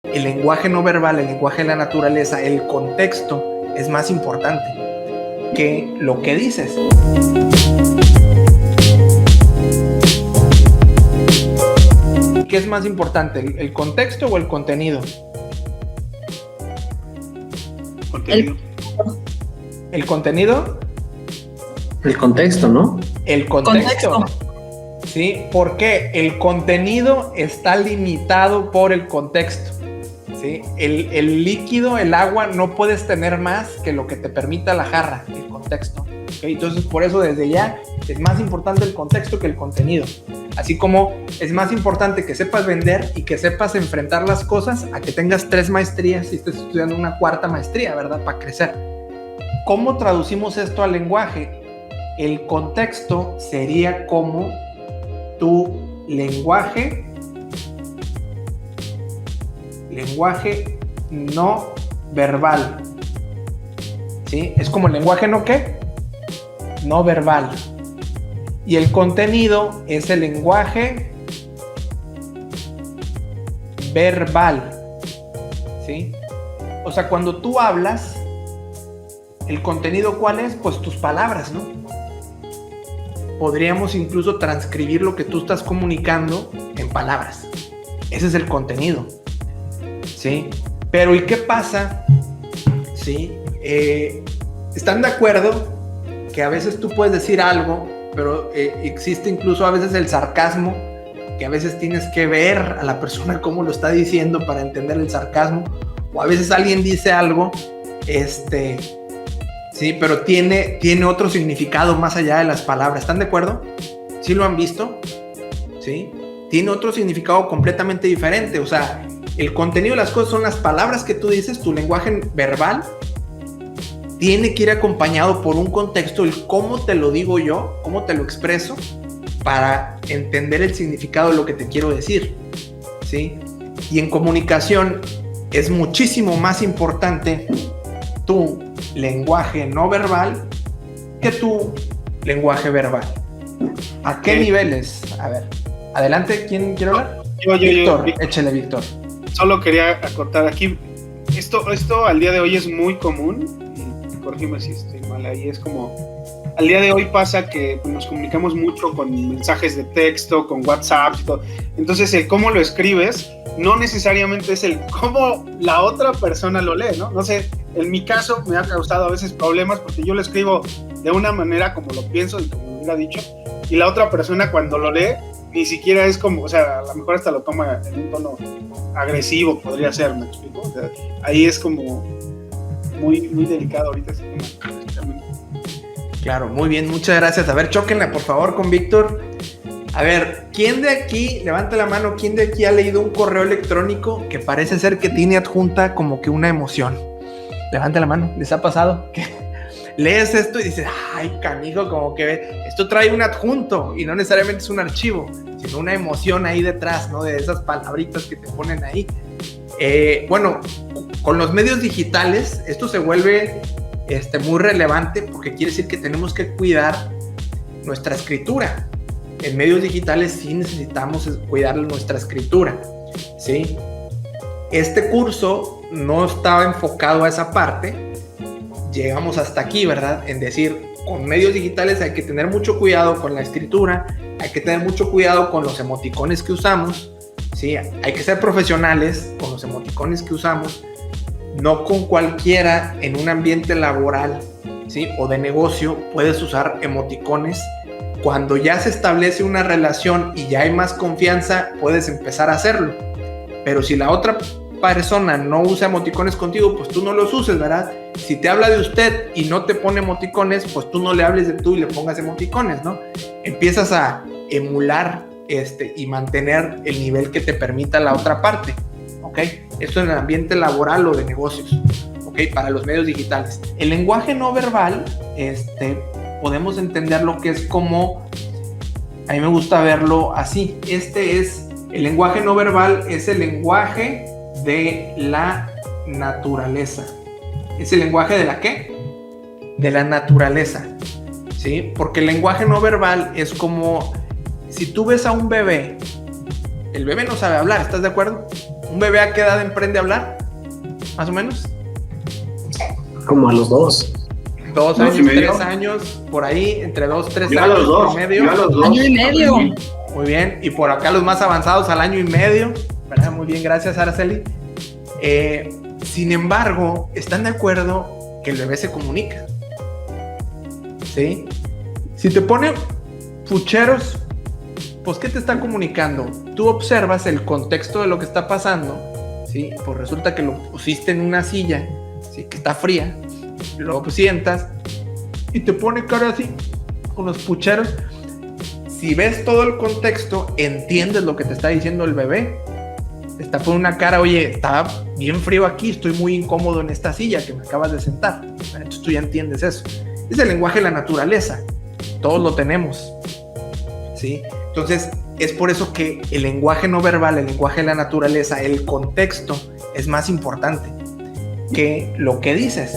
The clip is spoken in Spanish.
el lenguaje no verbal, el lenguaje de la naturaleza, el contexto es más importante que lo que dices. ¿Qué es más importante, el contexto o el contenido? Contenido. ¿El contenido? El contexto, ¿no? El contexto. ¿Sí? Porque el contenido está limitado por el contexto. ¿Sí? El líquido, el agua, no puedes tener más que lo que te permita la jarra, el contexto. ¿Okay? Entonces, por eso desde ya es más importante el contexto que el contenido. Así como es más importante que sepas vender y que sepas enfrentar las cosas a que tengas 3 maestrías y estés estudiando una 4ª maestría, ¿verdad? Para crecer. ¿Cómo traducimos esto al lenguaje? El contexto sería como tu lenguaje no verbal. ¿Sí? Es como el lenguaje no ¿qué? No verbal. Y el contenido es el lenguaje verbal. ¿Sí? O sea, cuando tú hablas, ¿el contenido cuál es? Pues tus palabras, ¿no? Podríamos incluso transcribir lo que tú estás comunicando en palabras. Ese es el contenido. ¿Sí? Pero ¿y qué pasa? ¿Sí? ¿Están de acuerdo que a veces tú puedes decir algo, pero existe incluso a veces el sarcasmo, que a veces tienes que ver a la persona cómo lo está diciendo para entender el sarcasmo, o a veces alguien dice algo, sí, pero tiene otro significado más allá de las palabras? ¿Están de acuerdo? ¿Sí lo han visto? ¿Sí? Tiene otro significado completamente diferente. O sea, el contenido de las cosas son las palabras que tú dices, tu lenguaje verbal tiene que ir acompañado por un contexto, el cómo te lo digo yo, cómo te lo expreso, para entender el significado de lo que te quiero decir, ¿sí? Y en comunicación es muchísimo más importante tu lenguaje no verbal que tu lenguaje verbal. ¿A qué niveles? A ver, adelante, ¿quién quiere hablar? Víctor, échale, Víctor. Solo quería acotar aquí, esto al día de hoy es muy común, corrígeme si estoy mal ahí, es como, al día de hoy pasa que nos comunicamos mucho con mensajes de texto, con WhatsApp y todo, entonces el cómo lo escribes no necesariamente es el cómo la otra persona lo lee, ¿no? No sé, en mi caso me ha causado a veces problemas porque yo lo escribo de una manera como lo pienso y como me hubiera dicho, y la otra persona cuando lo lee ni siquiera es como, o sea, a lo mejor hasta lo toma en un tono agresivo, podría ser, ¿me explico? O sea, ahí es como muy, muy delicado ahorita ese tema. Claro, muy bien, muchas gracias. A ver, chóquenla por favor con Víctor. A ver, ¿quién de aquí, levante la mano, quién de aquí ha leído un correo electrónico que parece ser que tiene adjunta como que una emoción? Levante la mano, ¿les ha pasado? Que lees esto y dices, ay, canijo, como que esto trae un adjunto y no necesariamente es un archivo, sino una emoción ahí detrás, ¿no? De esas palabritas que te ponen ahí. Bueno, con los medios digitales esto se vuelve muy relevante porque quiere decir que tenemos que cuidar nuestra escritura. En medios digitales sí necesitamos cuidar nuestra escritura, ¿sí? Este curso no estaba enfocado a esa parte. Llegamos hasta aquí, ¿verdad? En decir, con medios digitales hay que tener mucho cuidado con la escritura, hay que tener mucho cuidado con los emoticones que usamos, ¿sí? Hay que ser profesionales con los emoticones que usamos, no con cualquiera en un ambiente laboral, ¿sí? O de negocio puedes usar emoticones. Cuando ya se establece una relación y ya hay más confianza, puedes empezar a hacerlo. Pero si la otra persona no usa emoticones contigo, pues tú no los uses, ¿verdad? Si te habla de usted y no te pone emoticones, pues tú no le hables de tú y le pongas emoticones, ¿no? Empiezas a emular y mantener el nivel que te permita la otra parte, ¿ok? Esto en el ambiente laboral o de negocios, ¿ok? Para los medios digitales. El lenguaje no verbal, podemos entender lo que es como, a mí me gusta verlo así, el lenguaje no verbal es el lenguaje de la naturaleza. ¿Es el lenguaje de la qué? De la naturaleza, ¿sí? Porque el lenguaje no verbal es como, si tú ves a un bebé, el bebé no sabe hablar, ¿estás de acuerdo? ¿Un bebé a qué edad emprende a hablar? Más o menos. Como a los 2. 2 ¿2 años, y medio? 3 años, por ahí, entre 2, 3 Yo a años los dos. promedio. Yo a los 2. Año y medio. Muy bien, y por acá los más avanzados al año y medio, ¿verdad? Muy bien, gracias Araceli. Sin embargo, ¿están de acuerdo que el bebé se comunica? ¿Sí? Si te pone pucheros, pues ¿qué te está comunicando? Tú observas el contexto de lo que está pasando, ¿sí? Pues resulta que lo pusiste en una silla, ¿sí? Que está fría, y luego pues sientas y te pone cara así, con los pucheros. Si ves todo el contexto, entiendes lo que te está diciendo el bebé. Te está poniendo una cara, oye, está bien frío aquí, estoy muy incómodo en esta silla que me acabas de sentar. Entonces tú ya entiendes eso. Es el lenguaje de la naturaleza. Todos lo tenemos, ¿sí? Entonces, es por eso que el lenguaje no verbal, el lenguaje de la naturaleza, el contexto, es más importante que lo que dices.